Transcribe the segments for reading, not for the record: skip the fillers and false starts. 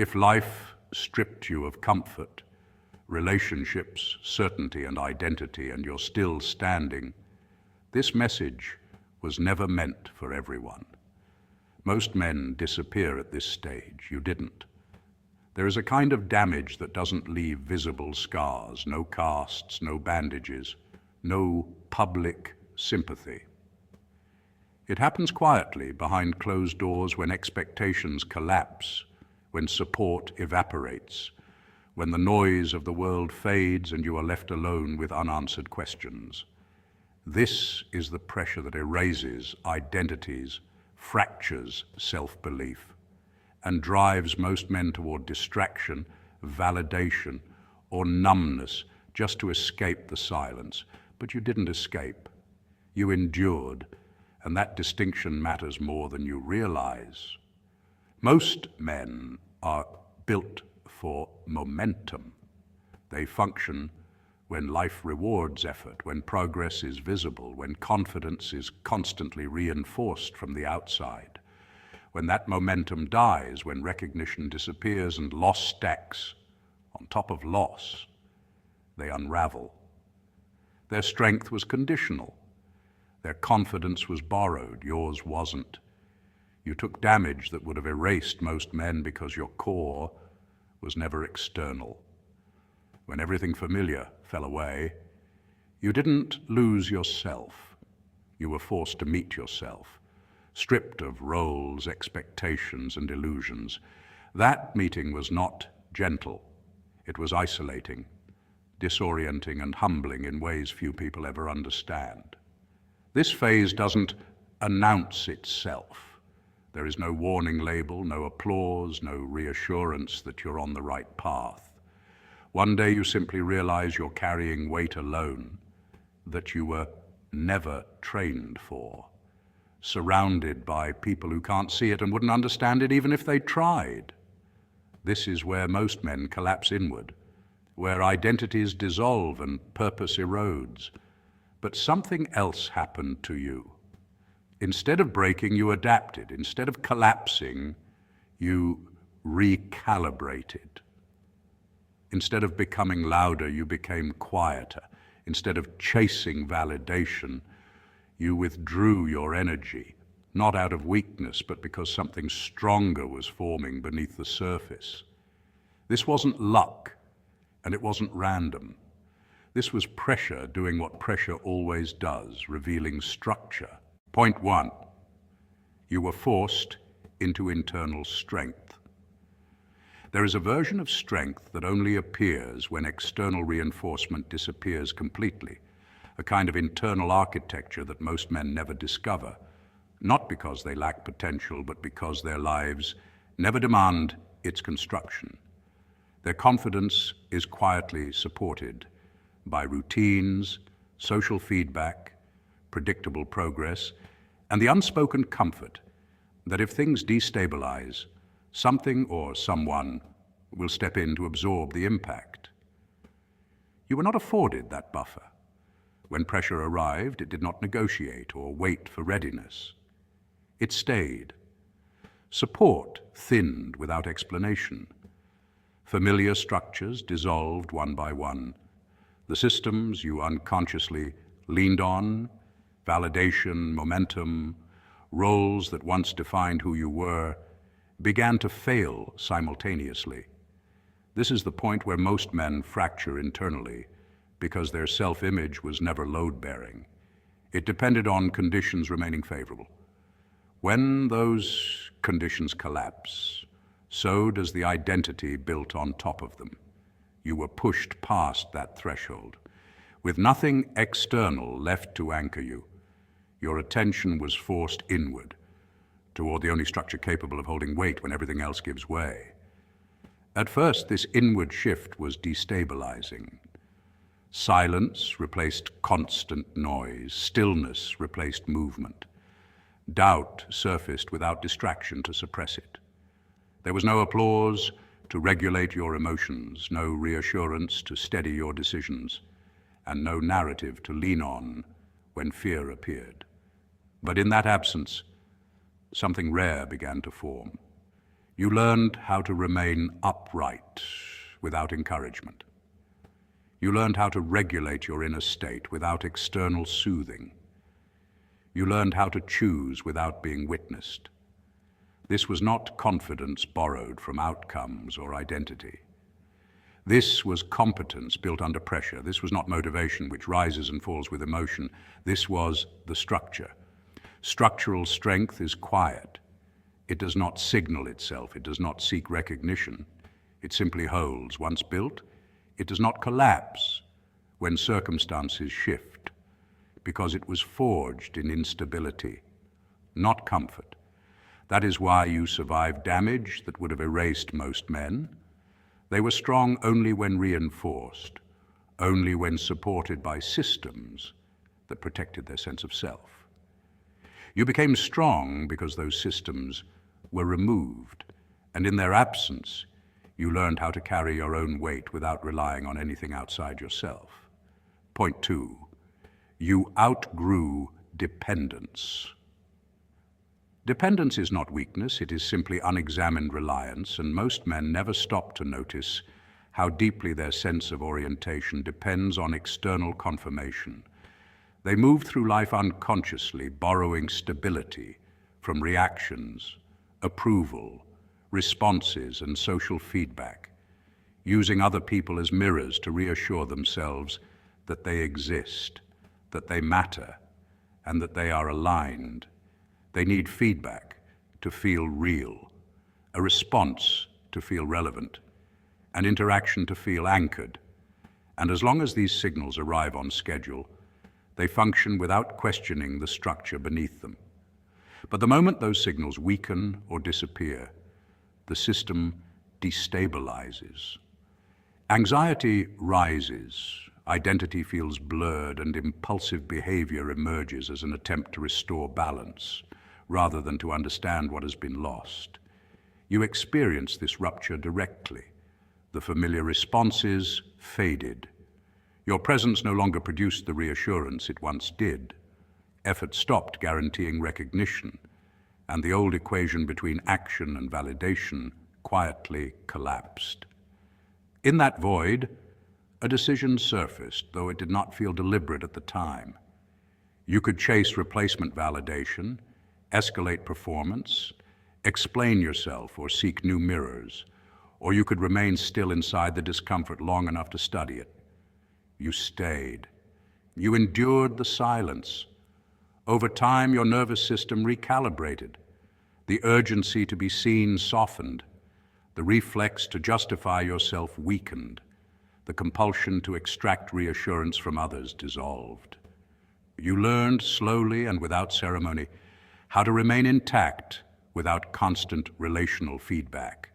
If life stripped you of comfort, relationships, certainty, and identity, and you're still standing, this message was never meant for everyone. Most men disappear at this stage. You didn't. There is a kind of damage that doesn't leave visible scars, no casts, no bandages, no public sympathy. It happens quietly behind closed doors when expectations collapse, when support evaporates, when the noise of the world fades and you are left alone with unanswered questions. This is the pressure that erases identities, fractures self-belief, and drives most men toward distraction, validation, or numbness just to escape the silence. But you didn't escape. You endured, and that distinction matters more than you realize. Most men are built for momentum. They function when life rewards effort, when progress is visible, when confidence is constantly reinforced from the outside. When that momentum dies, when recognition disappears and loss stacks on top of loss, they unravel. Their strength was conditional. Their confidence was borrowed. Yours wasn't. You took damage that would have erased most men because your core was never external. When everything familiar fell away, you didn't lose yourself. You were forced to meet yourself, stripped of roles, expectations, and illusions. That meeting was not gentle. It was isolating, disorienting, and humbling in ways few people ever understand. This phase doesn't announce itself. There is no warning label, no applause, no reassurance that you're on the right path. One day you simply realize you're carrying weight alone that you were never trained for, surrounded by people who can't see it and wouldn't understand it even if they tried. This is where most men collapse inward, where identities dissolve and purpose erodes. But something else happened to you. Instead of breaking, you adapted. Instead of collapsing, you recalibrated. Instead of becoming louder, you became quieter. Instead of chasing validation, you withdrew your energy, not out of weakness, but because something stronger was forming beneath the surface. This wasn't luck, and it wasn't random. This was pressure doing what pressure always does, revealing structure. Point 1, you were forced into internal strength. There is a version of strength that only appears when external reinforcement disappears completely, a kind of internal architecture that most men never discover, not because they lack potential, but because their lives never demand its construction. Their confidence is quietly supported by routines, social feedback, predictable progress, and the unspoken comfort that if things destabilize, something or someone will step in to absorb the impact. You were not afforded that buffer. When pressure arrived, it did not negotiate or wait for readiness. It stayed. Support thinned without explanation. Familiar structures dissolved one by one. The systems you unconsciously leaned on, validation, momentum, roles that once defined who you were, began to fail simultaneously. This is the point where most men fracture internally because their self-image was never load-bearing. It depended on conditions remaining favorable. When those conditions collapse, so does the identity built on top of them. You were pushed past that threshold. With nothing external left to anchor you, your attention was forced inward, toward the only structure capable of holding weight when everything else gives way. At first, this inward shift was destabilizing. Silence replaced constant noise. Stillness replaced movement. Doubt surfaced without distraction to suppress it. There was no applause to regulate your emotions, no reassurance to steady your decisions, and no narrative to lean on when fear appeared. But in that absence, something rare began to form. You learned how to remain upright without encouragement. You learned how to regulate your inner state without external soothing. You learned how to choose without being witnessed. This was not confidence borrowed from outcomes or identity. This was competence built under pressure. This was not motivation which rises and falls with emotion. This was the structure. Structural strength is quiet. It does not signal itself. It does not seek recognition. It simply holds. Once built, it does not collapse when circumstances shift, because it was forged in instability, not comfort. That is why you survived damage that would have erased most men. They were strong only when reinforced, only when supported by systems that protected their sense of self. You became strong because those systems were removed, and in their absence, you learned how to carry your own weight without relying on anything outside yourself. Point 2, you outgrew dependence. Dependence is not weakness, it is simply unexamined reliance, and most men never stop to notice how deeply their sense of orientation depends on external confirmation. They move through life unconsciously, borrowing stability from reactions, approval, responses, and social feedback, using other people as mirrors to reassure themselves that they exist, that they matter, and that they are aligned. They need feedback to feel real, a response to feel relevant, an interaction to feel anchored. And as long as these signals arrive on schedule, they function without questioning the structure beneath them. But the moment those signals weaken or disappear, the system destabilizes. Anxiety rises, identity feels blurred, and impulsive behavior emerges as an attempt to restore balance, rather than to understand what has been lost. You experience this rupture directly. The familiar responses faded. Your presence no longer produced the reassurance it once did. Effort stopped guaranteeing recognition, and the old equation between action and validation quietly collapsed. In that void, a decision surfaced, though it did not feel deliberate at the time. You could chase replacement validation, escalate performance, explain yourself or seek new mirrors, or you could remain still inside the discomfort long enough to study it. You stayed. You endured the silence. Over time, your nervous system recalibrated. The urgency to be seen softened. The reflex to justify yourself weakened. The compulsion to extract reassurance from others dissolved. You learned slowly and without ceremony how to remain intact without constant relational feedback.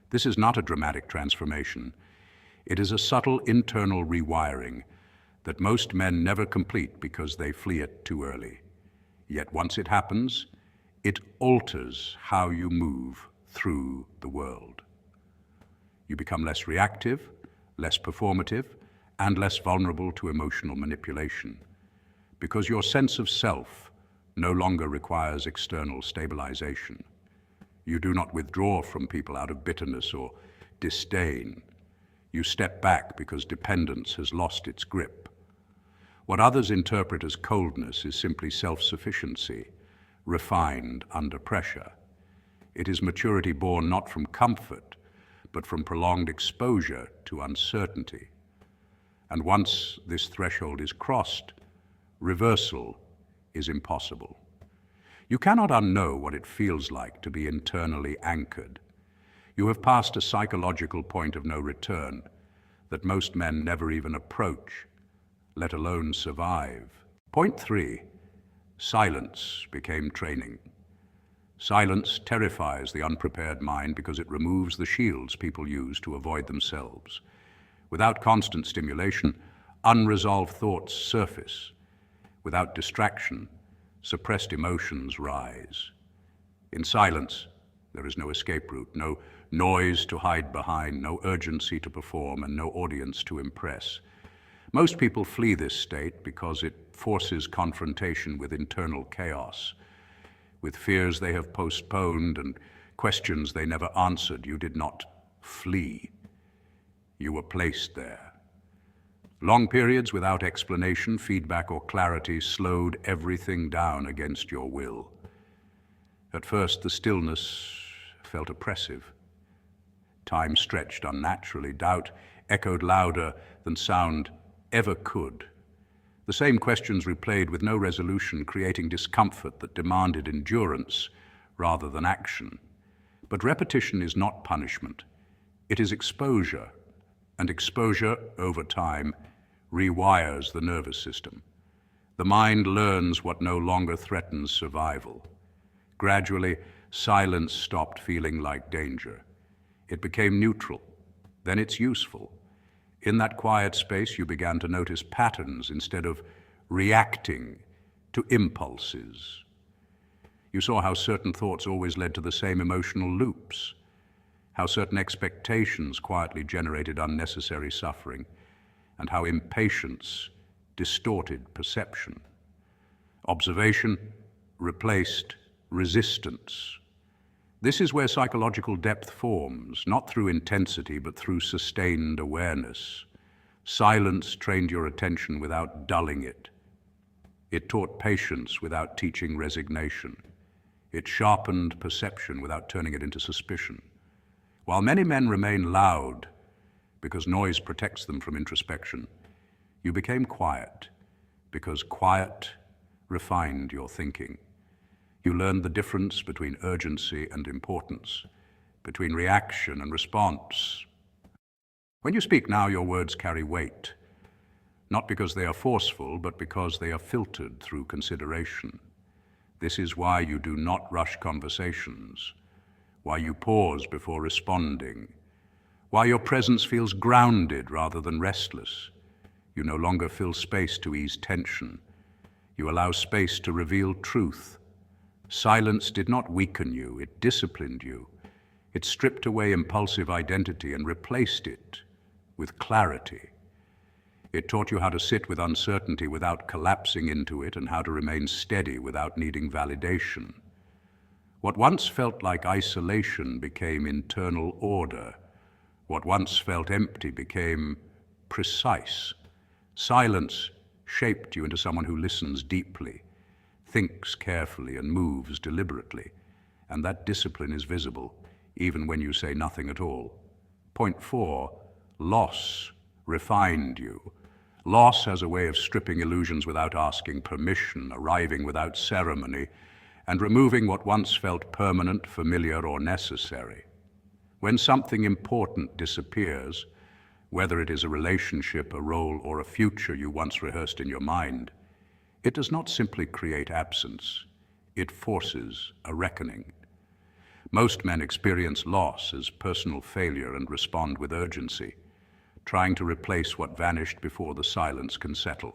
This is not a dramatic transformation. It is a subtle internal rewiring that most men never complete because they flee it too early. Yet once it happens, it alters how you move through the world. You become less reactive, less performative, and less vulnerable to emotional manipulation, because your sense of self no longer requires external stabilization. You do not withdraw from people out of bitterness or disdain. You step back because dependence has lost its grip. What others interpret as coldness is simply self-sufficiency, refined under pressure. It is maturity born not from comfort, but from prolonged exposure to uncertainty. And once this threshold is crossed, reversal is impossible. You cannot unknow what it feels like to be internally anchored. You have passed a psychological point of no return that most men never even approach, let alone survive. Point 3, silence became training. Silence terrifies the unprepared mind because it removes the shields people use to avoid themselves. Without constant stimulation, unresolved thoughts surface. Without distraction, suppressed emotions rise. In silence, there is no escape route, no noise to hide behind, no urgency to perform, and no audience to impress. Most people flee this state because it forces confrontation with internal chaos, with fears they have postponed and questions they never answered. You did not flee. You were placed there. Long periods without explanation, feedback, or clarity slowed everything down against your will. At first, the stillness felt oppressive. Time stretched unnaturally. Doubt echoed louder than sound ever could. The same questions replayed with no resolution, creating discomfort that demanded endurance rather than action. But repetition is not punishment. It is exposure, and exposure, over time, rewires the nervous system. The mind learns what no longer threatens survival. Gradually, silence stopped feeling like danger. It became neutral. Then it's useful. In that quiet space, you began to notice patterns instead of reacting to impulses. You saw how certain thoughts always led to the same emotional loops, how certain expectations quietly generated unnecessary suffering, and how impatience distorted perception. Observation replaced resistance. This is where psychological depth forms, not through intensity, but through sustained awareness. Silence trained your attention without dulling it. It taught patience without teaching resignation. It sharpened perception without turning it into suspicion. While many men remain loud because noise protects them from introspection, you became quiet because quiet refined your thinking. You learned the difference between urgency and importance, between reaction and response. When you speak now, your words carry weight, not because they are forceful, but because they are filtered through consideration. This is why you do not rush conversations, why you pause before responding, why your presence feels grounded rather than restless. You no longer fill space to ease tension. You allow space to reveal truth. Silence did not weaken you, it disciplined you. It stripped away impulsive identity and replaced it with clarity. It taught you how to sit with uncertainty without collapsing into it, and how to remain steady without needing validation. What once felt like isolation became internal order. What once felt empty became precise. Silence shaped you into someone who listens deeply, thinks carefully, and moves deliberately. And that discipline is visible, even when you say nothing at all. Point 4, loss refined you. Loss has a way of stripping illusions without asking permission, arriving without ceremony, and removing what once felt permanent, familiar, or necessary. When something important disappears, whether it is a relationship, a role, or a future you once rehearsed in your mind, it does not simply create absence, it forces a reckoning. Most men experience loss as personal failure and respond with urgency, trying to replace what vanished before the silence can settle.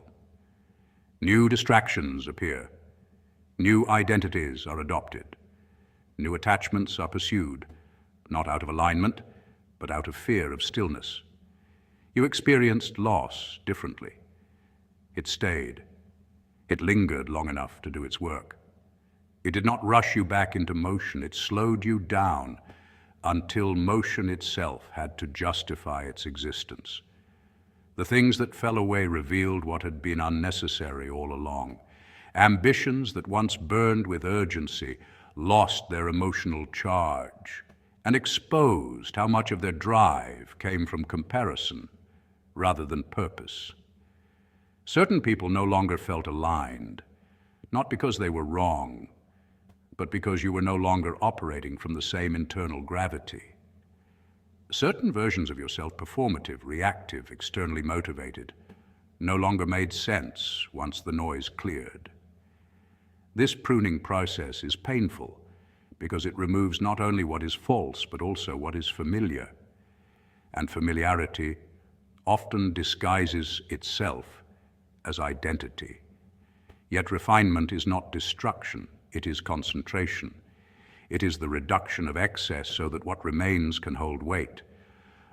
New distractions appear. New identities are adopted. New attachments are pursued, not out of alignment, but out of fear of stillness. You experienced loss differently. It stayed. It lingered long enough to do its work. It did not rush you back into motion. It slowed you down until motion itself had to justify its existence. The things that fell away revealed what had been unnecessary all along. Ambitions that once burned with urgency lost their emotional charge and exposed how much of their drive came from comparison rather than purpose. Certain people no longer felt aligned, not because they were wrong, but because you were no longer operating from the same internal gravity. Certain versions of yourself, performative, reactive, externally motivated, no longer made sense once the noise cleared. This pruning process is painful because it removes not only what is false, but also what is familiar. And familiarity often disguises itself as identity. Yet refinement is not destruction, it is concentration. It is the reduction of excess so that what remains can hold weight.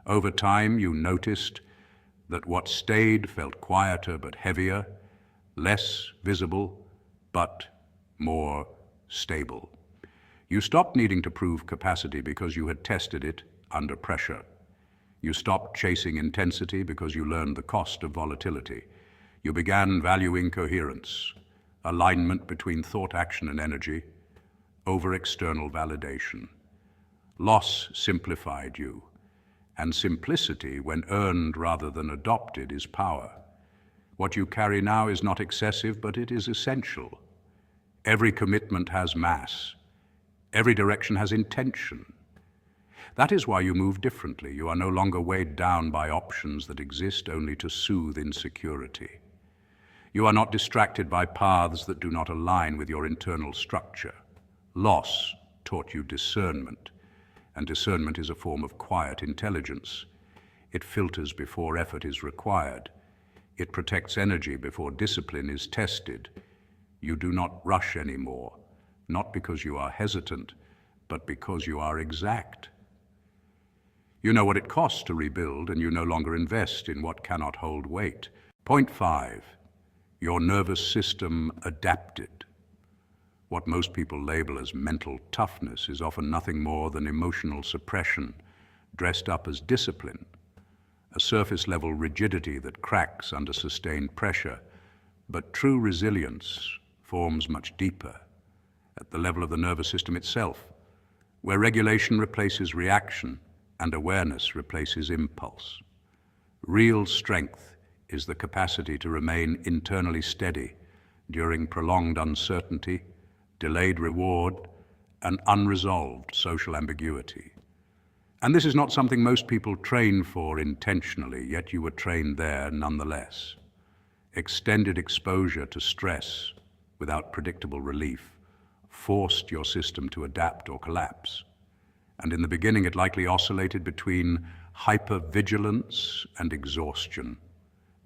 Over time, you noticed that what stayed felt quieter but heavier, less visible but more stable. You stopped needing to prove capacity because you had tested it under pressure. You stopped chasing intensity because you learned the cost of volatility. You began valuing coherence, alignment between thought, action, and energy, over external validation. Loss simplified you, and simplicity, when earned rather than adopted, is power. What you carry now is not excessive, but it is essential. Every commitment has mass. Every direction has intention. That is why you move differently. You are no longer weighed down by options that exist only to soothe insecurity. You are not distracted by paths that do not align with your internal structure. Loss taught you discernment, and discernment is a form of quiet intelligence. It filters before effort is required. It protects energy before discipline is tested. You do not rush anymore, not because you are hesitant, but because you are exact. You know what it costs to rebuild, and you no longer invest in what cannot hold weight. Point 5. Your nervous system adapted. What most people label as mental toughness is often nothing more than emotional suppression, dressed up as discipline, a surface-level rigidity that cracks under sustained pressure. But true resilience forms much deeper, at the level of the nervous system itself, where regulation replaces reaction and awareness replaces impulse. Real strength is the capacity to remain internally steady during prolonged uncertainty, delayed reward, and unresolved social ambiguity. And this is not something most people train for intentionally, yet you were trained there nonetheless. Extended exposure to stress without predictable relief forced your system to adapt or collapse. And in the beginning, it likely oscillated between hypervigilance and exhaustion,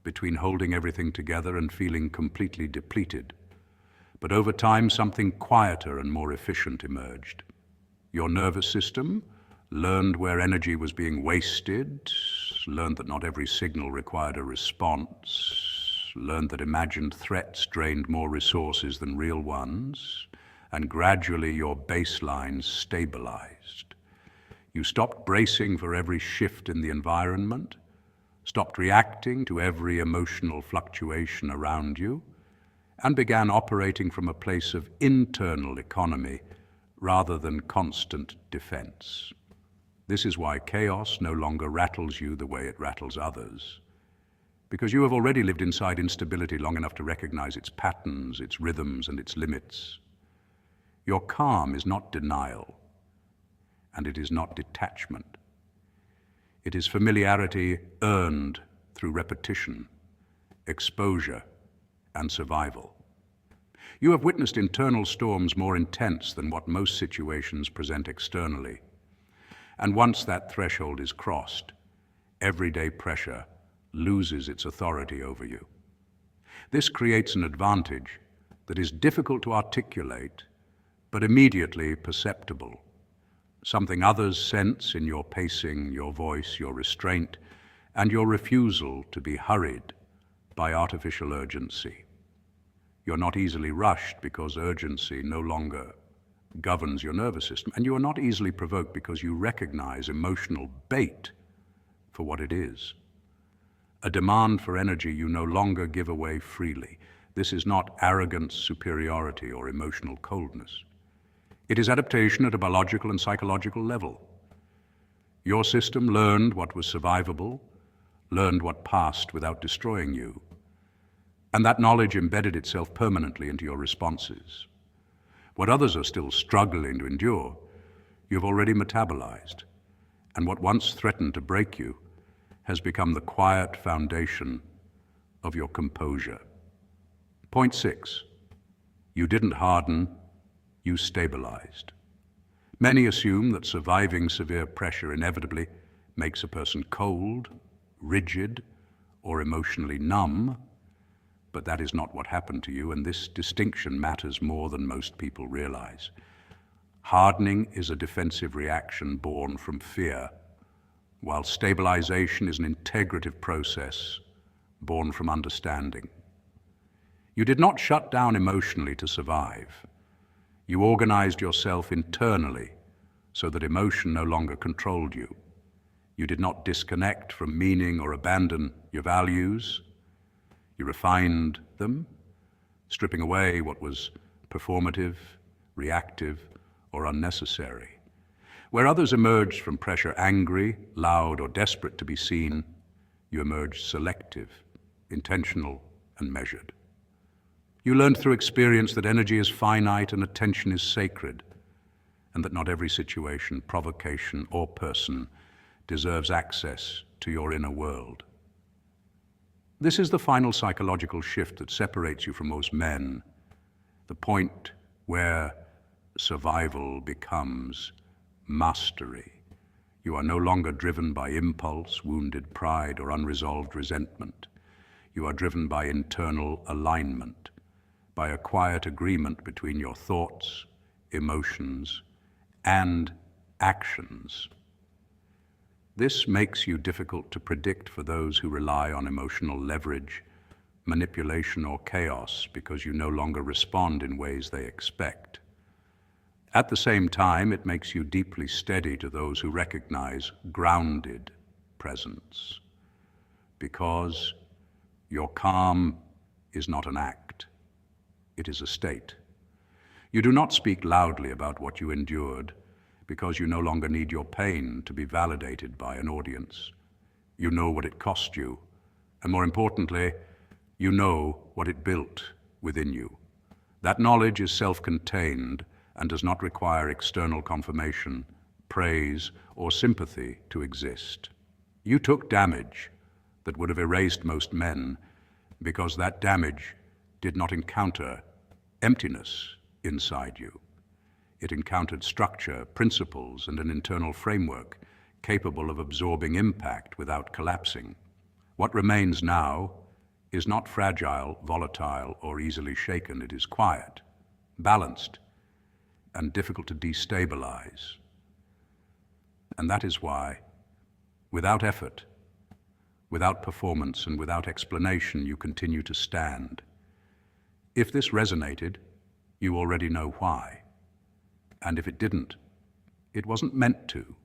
between holding everything together and feeling completely depleted. But over time, something quieter and more efficient emerged. Your nervous system learned where energy was being wasted, learned that not every signal required a response, learned that imagined threats drained more resources than real ones, and gradually your baseline stabilized. You stopped bracing for every shift in the environment, stopped reacting to every emotional fluctuation around you, and began operating from a place of internal economy rather than constant defense. This is why chaos no longer rattles you the way it rattles others, because you have already lived inside instability long enough to recognize its patterns, its rhythms, and its limits. Your calm is not denial, and it is not detachment. It is familiarity earned through repetition, exposure, and survival. You have witnessed internal storms more intense than what most situations present externally. And once that threshold is crossed, everyday pressure loses its authority over you. This creates an advantage that is difficult to articulate, but immediately perceptible. Something others sense in your pacing, your voice, your restraint, and your refusal to be hurried by artificial urgency. You're not easily rushed because urgency no longer governs your nervous system, and you are not easily provoked because you recognize emotional bait for what it is. A demand for energy you no longer give away freely. This is not arrogance, superiority, or emotional coldness. It is adaptation at a biological and psychological level. Your system learned what was survivable, learned what passed without destroying you, and that knowledge embedded itself permanently into your responses. What others are still struggling to endure, you've already metabolized, and what once threatened to break you has become the quiet foundation of your composure. Point 6, you didn't harden, you stabilized. Many assume that surviving severe pressure inevitably makes a person cold, rigid, or emotionally numb, but that is not what happened to you, and this distinction matters more than most people realize. Hardening is a defensive reaction born from fear, while stabilization is an integrative process born from understanding. You did not shut down emotionally to survive. You organized yourself internally so that emotion no longer controlled you. You did not disconnect from meaning or abandon your values. You refined them, stripping away what was performative, reactive, or unnecessary. Where others emerged from pressure angry, loud, or desperate to be seen, you emerged selective, intentional, and measured. You learned through experience that energy is finite and attention is sacred, and that not every situation, provocation, or person deserves access to your inner world. This is the final psychological shift that separates you from most men, the point where survival becomes mastery. You are no longer driven by impulse, wounded pride, or unresolved resentment. You are driven by internal alignment, by a quiet agreement between your thoughts, emotions, and actions. This makes you difficult to predict for those who rely on emotional leverage, manipulation, or chaos because you no longer respond in ways they expect. At the same time, it makes you deeply steady to those who recognize grounded presence, because your calm is not an act, it is a state. You do not speak loudly about what you endured because you no longer need your pain to be validated by an audience. You know what it cost you, and more importantly, you know what it built within you. That knowledge is self-contained and does not require external confirmation, praise, or sympathy to exist. You took damage that would have erased most men because that damage did not encounter emptiness inside you. It encountered structure, principles, and an internal framework capable of absorbing impact without collapsing. What remains now is not fragile, volatile, or easily shaken. It is quiet, balanced, and difficult to destabilize. And that is why, without effort, without performance, and without explanation, you continue to stand. If this resonated, you already know why. And if it didn't, it wasn't meant to.